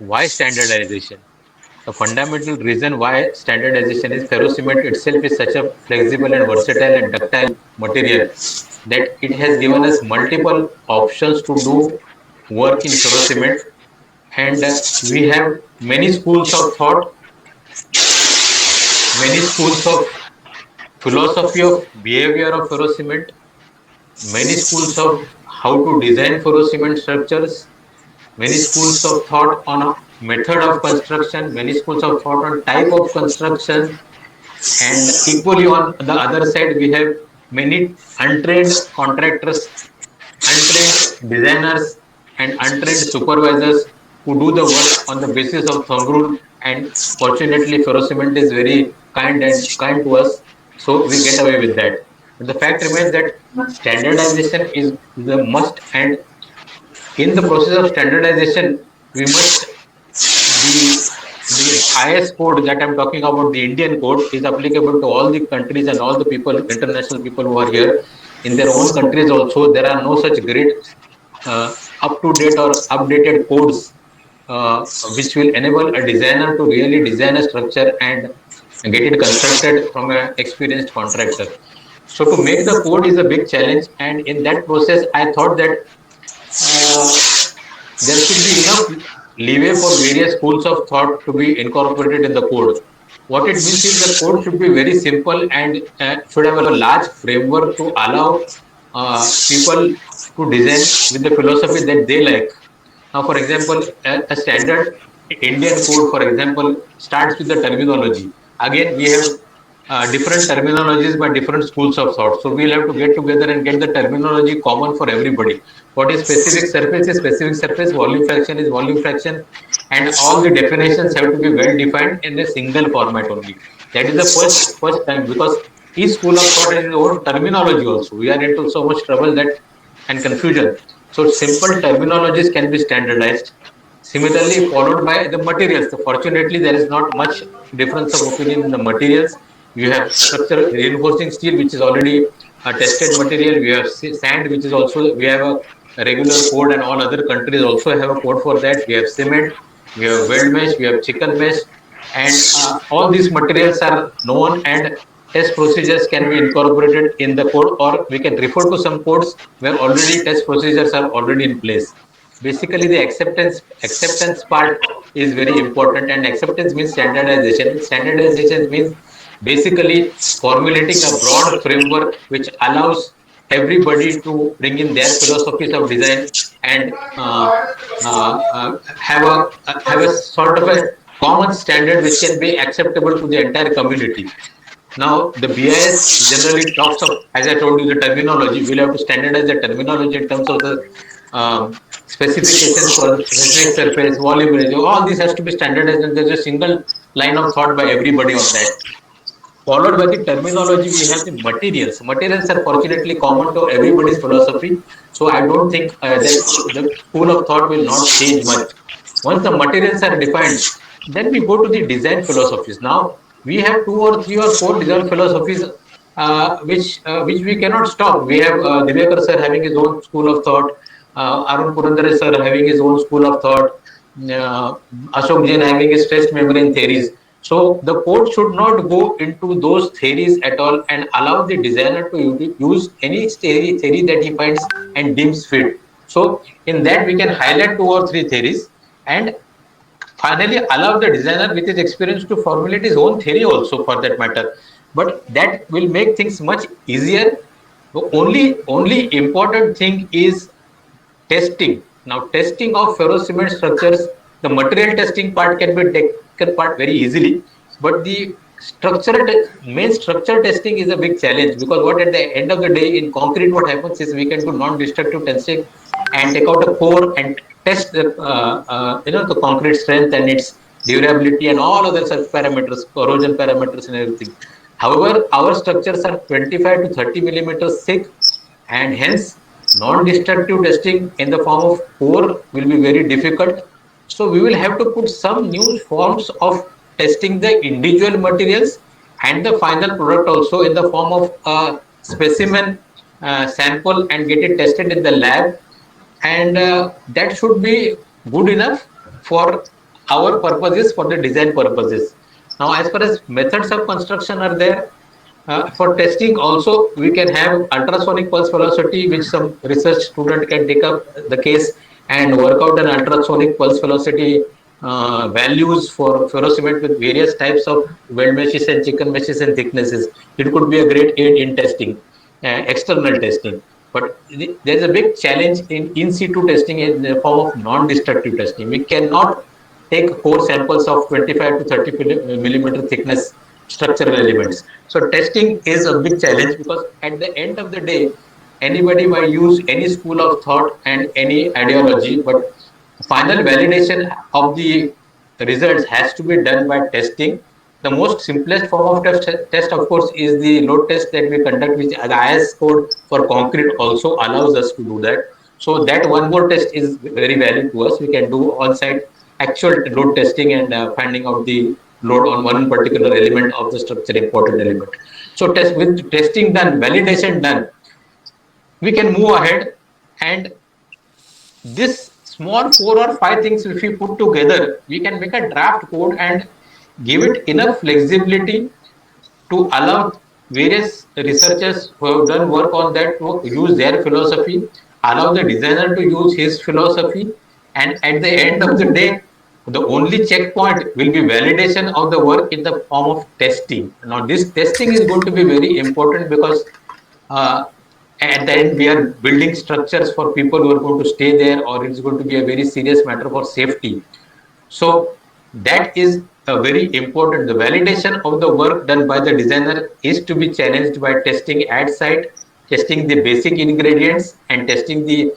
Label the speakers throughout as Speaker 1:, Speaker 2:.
Speaker 1: Why standardization? The fundamental reason why standardization is ferrocement itself is such a flexible and versatile and ductile material that it has given us multiple options to do work in ferrocement, and we have many schools of thought, many schools of philosophy of behavior of ferrocement, many schools of how to design ferrocement structures, many schools of thought on a method of construction, many schools of thought on type of construction, and equally on the other side we have many untrained contractors, untrained designers, and untrained supervisors who do the work on the basis of thumb rule. And fortunately, ferrocement is very kind to us, so we get away with that. But the fact remains that standardization is the must, and in the process of standardization, we must the IS code that I'm talking about, the Indian code, is applicable to all the countries and all the people, international people who are here. In their own countries also, there are no such great up-to-date or updated codes which will enable a designer to really design a structure and get it constructed from an experienced contractor. So to make the code is a big challenge, and in that process, I thought that uh, there should be enough leeway for various schools of thought to be incorporated in the code. What it means is the code should be very simple and should have a large framework to allow people to design with the philosophy that they like. Now, for example, a standard Indian code, for example, starts with the terminology. Again, we have different terminologies by different schools of thought. So we'll have to get together and get the terminology common for everybody. What is specific surface is specific surface, volume fraction is volume fraction, and all the definitions have to be well defined in a single format only. That is the first time, because each school of thought has its own terminology also. We are into so much trouble that and confusion. So simple terminologies can be standardized. Similarly, followed by the materials. So fortunately, there is not much difference of opinion in the materials. You have structural reinforcing steel, which is already a tested material. We have sand, which is also, we have a regular code, and all other countries also have a code for that. We have cement, we have weld mesh, we have chicken mesh, and all these materials are known, and test procedures can be incorporated in the code, or we can refer to some codes where already test procedures are already in place. Basically, the acceptance part is very important, and acceptance means standardization. Standardization means basically formulating a broad framework which allows everybody to bring in their philosophies of design and have a sort of a common standard which can be acceptable to the entire community. Now, the BIS generally talks of, as I told you, the terminology. We'll have to standardize the terminology in terms of the specifications for specific surface, volume ratio. All this has to be standardized, and there's a single line of thought by everybody on that. Followed by the terminology, we have the materials. Materials are fortunately common to everybody's philosophy, so I don't think that the school of thought will not change much. Once the materials are defined, then we go to the design philosophies. Now we have two or three or four design philosophies which we cannot stop. We have Divekar sir having his own school of thought, Arun Purandare sir having his own school of thought, uh, Ashok Jain having his stress membrane theories. So the code should not go into those theories at all and allow the designer to use any theory that he finds and deems fit. So in that we can highlight two or three theories and finally allow the designer with his experience to formulate his own theory also for that matter. But that will make things much easier. The only important thing is testing. Now, testing of ferrocement structures, the material testing part can be taken part very easily, but the main structural testing is a big challenge, because what at the end of the day in concrete, what happens is we can do non-destructive testing and take out a core and test the the concrete strength and its durability and all other such parameters, corrosion parameters and everything. However, our structures are 25 to 30 millimeters thick, and hence non-destructive testing in the form of core will be very difficult. So we will have to put some new forms of testing the individual materials and the final product also in the form of a specimen sample and get it tested in the lab, and that should be good enough for our purpose is for the design purposes. Now, as far as methods of construction are there, for testing also we can have ultrasonic pulse velocity, which some research student can take up the case and work out an ultrasonic pulse velocity values for ferrocement with various types of weld meshes and chicken meshes and thicknesses. It could be a great aid in testing, external testing. But there is a big challenge in situ testing in the form of non-destructive testing. We cannot take core samples of 25 to 30 millimeter thickness structural elements. So testing is a big challenge, because at the end of the day, anybody might use any school of thought and any ideology, but final validation of the results has to be done by testing. The most simplest form of test, of course, is the load test that we conduct, which the IS code for concrete also allows us to do that. So that one more test is very valid to us. We can do on-site actual load testing and finding out the load on one particular element of the structure, important element. So test with testing done, validation done, we can move ahead, and this small 4 or 5 things, if we put together, we can make a draft code and give it enough flexibility to allow various researchers who have done work on that to use their philosophy, allow the designer to use his philosophy, and at the end of the day, the only checkpoint will be validation of the work in the form of testing. Now, this testing is going to be very important, because uh, at the end we are building structures for people who are going to stay there, or it's going to be a very serious matter for safety. So that is a very important. The validation of the work done by the designer is to be challenged by testing at site, testing the basic ingredients, and testing the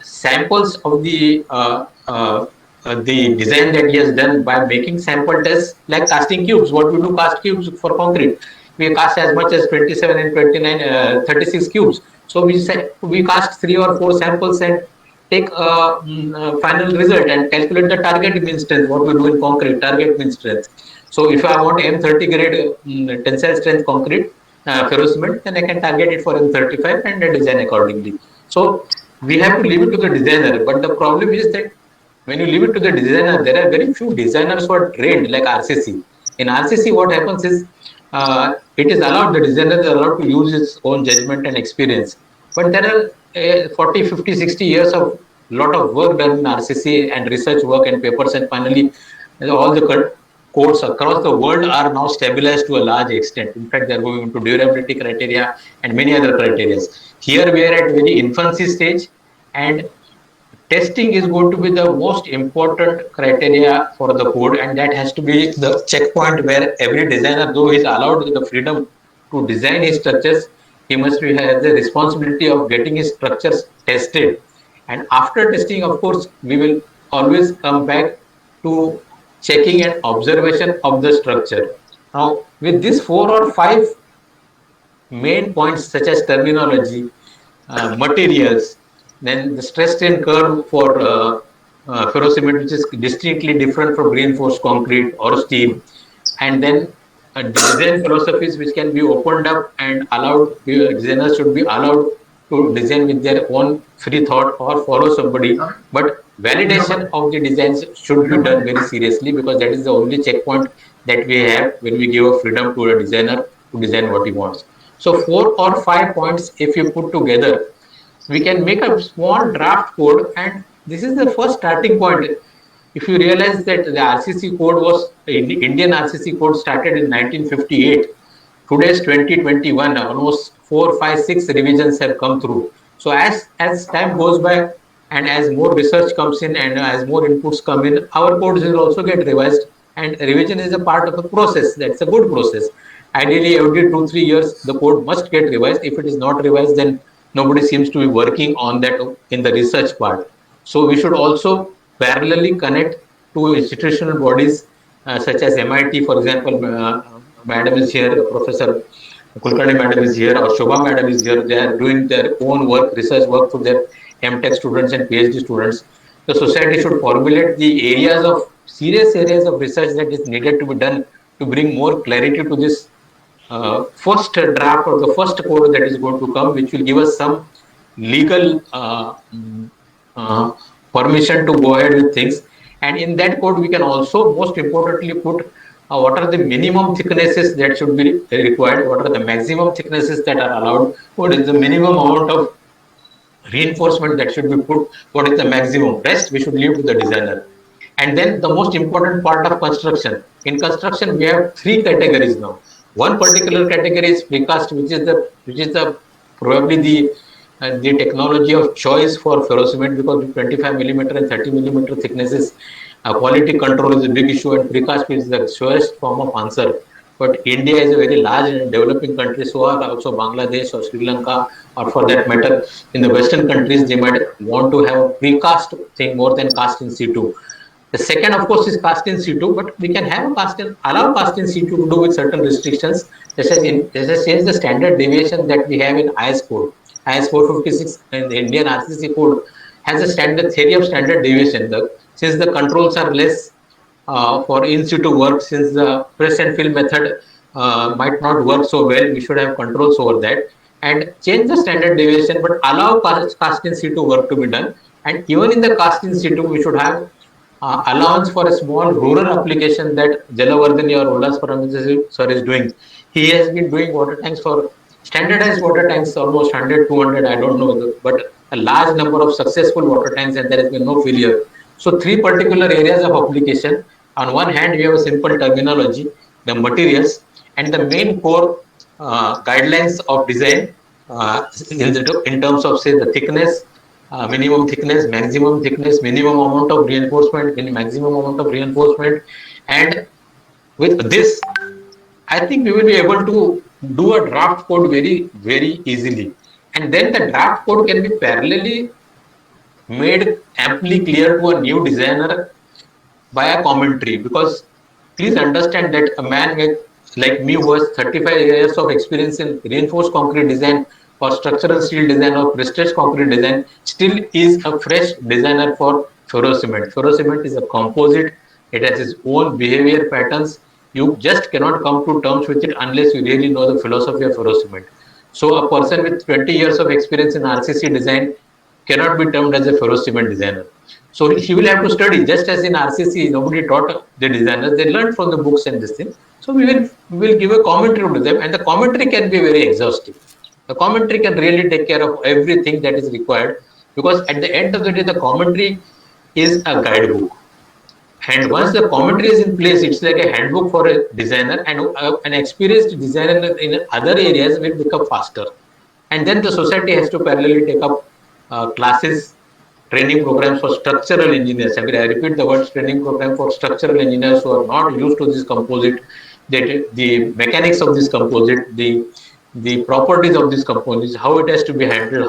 Speaker 1: samples of the design that he has done by making sample tests, like casting cubes. What we do, cast cubes for concrete. We cast as much as 27 and 29, 36 cubes. So we cast 3 or 4 samples and take a final result and calculate the target mean strength. What we do in concrete, target mean strength. So if I want M30 grade tensile strength concrete ferrocement, then I can target it for M35 and design accordingly. So we have to leave it to the designer. But the problem is that when you leave it to the designer, there are very few designers who are trained like RCC. In RCC, what happens is it is allowed, the designer is allowed to use his own judgment and experience. But there are 40, 50, 60 years of lot of work done in RCC and research work and papers, and finally all the codes across the world are now stabilized to a large extent. In fact, they are going into durability criteria and many other criteria. Here we are at very infancy stage, and testing is going to be the most important criteria for the code, and that has to be the checkpoint where every designer, though he is allowed the freedom to design his structures, he must have the responsibility of getting his structures tested. And after testing, of course, we will always come back to checking and observation of the structure. Now, with these 4 or 5 main points, such as terminology, materials, then the stress strain curve for ferrocement, which is distinctly different from reinforced concrete or steel, and then design philosophies which can be opened up and allowed. Designers should be allowed to design with their own free thought or follow somebody, but validation of the designs should be done very seriously, because that is the only checkpoint that we have when we give a freedom to a designer to design what he wants. So 4 or 5 points, if you put together, we can make a small draft code, and this is the first starting point. If you realize that the RCC code was, Indian RCC code started in 1958, today's 2021, almost 4, 5, 6 revisions have come through. So as time goes by, and as more research comes in, and as more inputs come in, our codes will also get revised, and revision is a part of the process. That's a good process. Ideally, every 2, 3 years, the code must get revised. If it is not revised, then nobody seems to be working on that in the research part. So we should also parallelly connect to institutional bodies such as MIT, for example. Madam is here, Professor Kulkarni Madam is here, or Shobha Madam is here. They are doing their own work, research work for their MTech students and PhD students. The society should formulate the areas of serious areas of research that is needed to be done to bring more clarity to this first draft or the first code that is going to come, which will give us some legal uh, permission to go ahead with things. And in that code, we can also most importantly put what are the minimum thicknesses that should be required, what are the maximum thicknesses that are allowed, what is the minimum amount of reinforcement that should be put, what is the maximum. Rest we should leave to the designer. And then the most important part of construction. In construction, we have three categories now. One particular category is precast, which is the probably the technology of choice for ferrocement, because 25 millimeter and 30 millimeter thicknesses, quality control is a big issue, and precast is the surest form of answer. But India is a very large and developing country, so are also Bangladesh or Sri Lanka, or for that matter, in the Western countries, they might want to have a precast thing more than cast in situ. The second, of course, is cast in situ, but we can have a allow cast in situ to do with certain restrictions. Just as change the standard deviation that we have in IS code. IS 456 and the Indian RCC code has a standard theory of standard deviation. Since the controls are less for in situ work, since the press and fill method might not work so well, we should have controls over that and change the standard deviation, but allow cast in situ work to be done. And even in the cast in situ, we should have allowance for a small rural application that Jalavardhani or Ullas Parameswar sir is doing. He has been doing water tanks for standardized water tanks, almost 100, 200, I don't know, but a large number of successful water tanks, and there has been no failure. So three particular areas of application. On one hand, we have a simple terminology, the materials, and the main core guidelines of design in terms of, say, the thickness, minimum thickness, maximum thickness, minimum amount of reinforcement, maximum amount of reinforcement. And with this, I think we will be able to do a draft code very, very easily. And then the draft code can be parallelly made amply clear to a new designer by a commentary. Because please understand that a man like me who has 35 years of experience in reinforced concrete design or structural steel design or prestige concrete design still is a fresh designer for ferrocement. Ferrocement is a composite. It has its own behavior patterns. You just cannot come to terms with it unless you really know the philosophy of ferrocement. So a person with 20 years of experience in RCC design cannot be termed as a ferrocement designer. So he will have to study, just as in RCC, nobody taught the designers, they learned from the books and this thing. So we will give a commentary to them, and the commentary can be very exhaustive. The commentary can really take care of everything that is required, because at the end of the day, the commentary is a guidebook. And once the commentary is in place, it's like a handbook for a designer, and an experienced designer in other areas will become faster. And then the society has to parallelly take up classes, training programs for structural engineers. I mean, I repeat the word training program for structural engineers who are not used to this composite, the mechanics of this composite, the properties of this composite, how it has to be handled,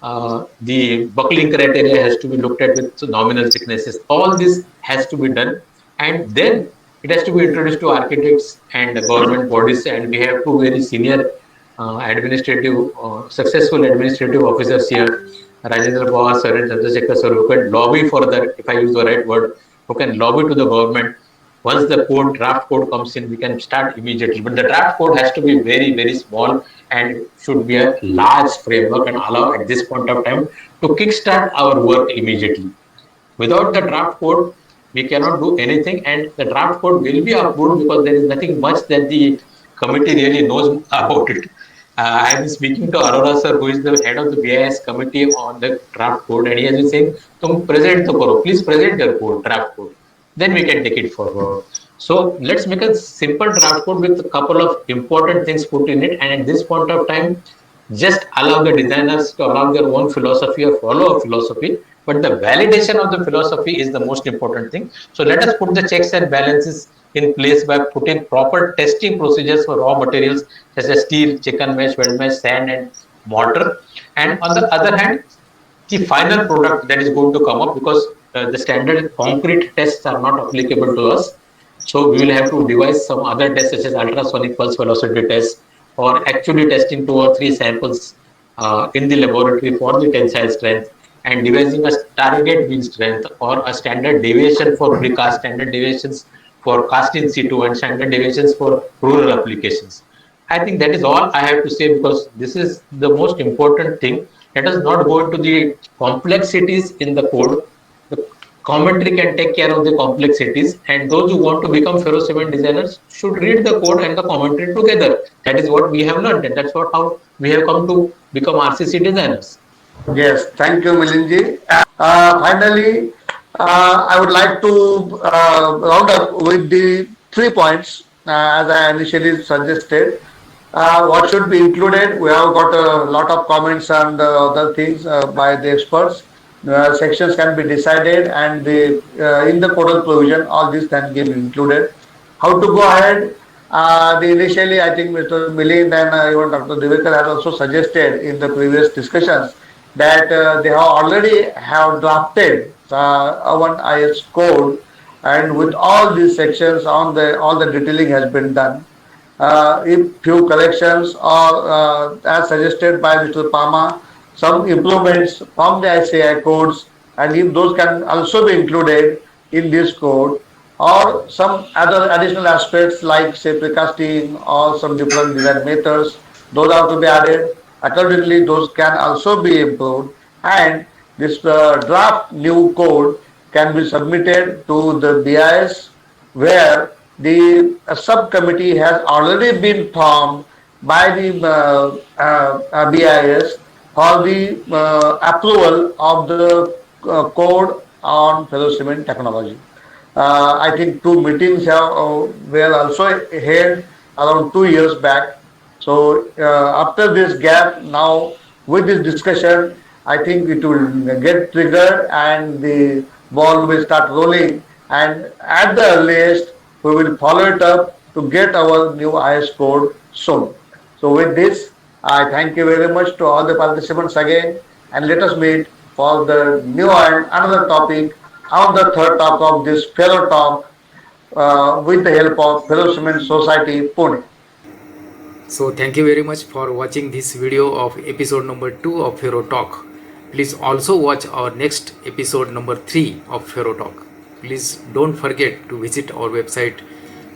Speaker 1: how the buckling criteria has to be looked at with nominal thicknesses. All this has to be done, and then it has to be introduced to architects and government bodies. And we have two very senior successful administrative officers here, Rajendra Pawar sir and Chandrasekhar sir, who can lobby for that, if I use the right word, who can lobby to the government. Once the draft code comes in, we can start immediately. But the draft code has to be very, very small and should be a large framework and allow at this point of time to kickstart our work immediately. Without the draft code, we cannot do anything, and the draft code will be approved because there is nothing much that the committee really knows about it. I have been speaking to Arora sir, who is the head of the BIS committee on the draft code, and he has been saying, "Tum present to karo, please present your code, draft code. Then we can take it forward." So let's make a simple draft code with a couple of important things put in it, and at this point of time, just allow the designers to allow their own philosophy or follow a philosophy, but the validation of the philosophy is the most important thing. So let us put the checks and balances in place by putting proper testing procedures for raw materials such as steel, chicken mesh, weld mesh, sand, and mortar. And on the other hand, the final product that is going to come up, because the standard concrete tests are not applicable to us. So we will have to devise some other tests such as ultrasonic pulse velocity tests, or actually testing 2 or 3 samples in the laboratory for the tensile strength, and devising a target beam strength or a standard deviation for precast, standard deviations for cast in situ, and standard deviations for rural applications. I think that is all I have to say, because this is the most important thing. Let us not go into the complexities in the code. commentary can take care of the complexities, and those who want to become ferrocement designers should read the code and the commentary together. That is what we have learned, and that's what how we have come to become RCC designers.
Speaker 2: Yes, thank you, Milinji. Finally, I would like to round up with the 3 points as I initially suggested. What should be included? We have got a lot of comments and other things by the experts. Sections can be decided, and in the codal provision, all these can be included. How to go ahead? Initially, I think Mr. Milind and even Dr. Divekar has also suggested in the previous discussions that they have already have drafted our IS code, and with all these sections on the all the detailing has been done. If few collections or as suggested by Mr. Pama, some improvements from the ICI codes, and if those can also be included in this code, or some other additional aspects like say precasting or some different design methods, those have to be added. Accordingly, those can also be improved, and this draft new code can be submitted to the BIS, where the subcommittee has already been formed by the BIS for the approval of the code on ferrocement technology. I think two meetings have were also held around 2 years back. So after this gap, now with this discussion, I think it will get triggered and the ball will start rolling. And at the earliest, we will follow it up to get our new IS code soon. So with this, I thank you very much to all the participants again, and let us meet for the new and another topic on the third talk of this fellow talk with the help of Fellow Cement Society Pune.
Speaker 3: So thank you very much for watching this video of episode number 2 of Ferro Talk. Please also watch our next episode number 3 of Ferro Talk. Please don't forget to visit our website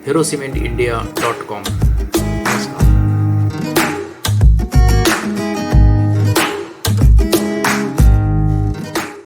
Speaker 3: ferrocementindia.com.